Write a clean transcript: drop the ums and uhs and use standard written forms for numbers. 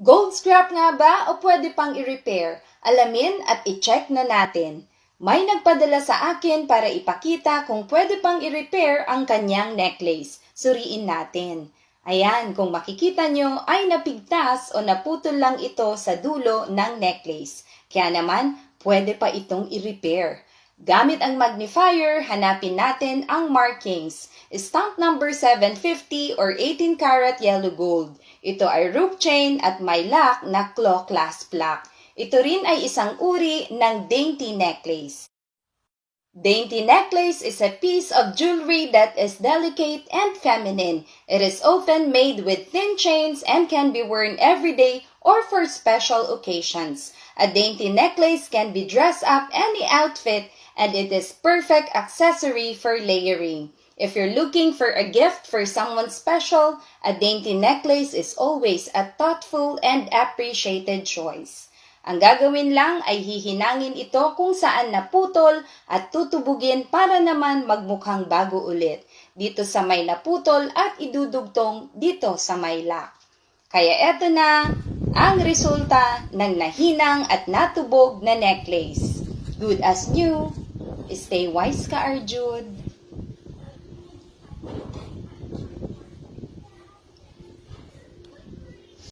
Gold scrap nga ba o pwede pang i-repair? Alamin at i-check na natin. May nagpadala sa akin para ipakita kung pwede pang i-repair ang kanyang necklace. Suriin natin. Ayan, kung makikita nyo ay napigtas o naputol lang ito sa dulo ng necklace. Kaya naman, pwede pa itong i-repair. Gamit ang magnifier, hanapin natin ang markings. Stamp number 750 or 18 karat yellow gold. Ito ay rope chain at may lock na claw clasp lock. Ito rin ay isang uri ng dainty necklace. Dainty necklace is a piece of jewelry that is delicate and feminine. It is often made with thin chains and can be worn every day or for special occasions. A dainty necklace can be dressed up any outfit and it is perfect accessory for layering. If you're looking for a gift for someone special, a dainty necklace is always a thoughtful and appreciated choice. Ang gagawin lang ay hihinangin ito kung saan naputol at tutubugin para naman magmukhang bago ulit dito sa may naputol at idudugtong dito sa may lock. Kaya eto na ang resulta ng nahinang at natubog na necklace. Good as new. Stay wise ka, Arjud.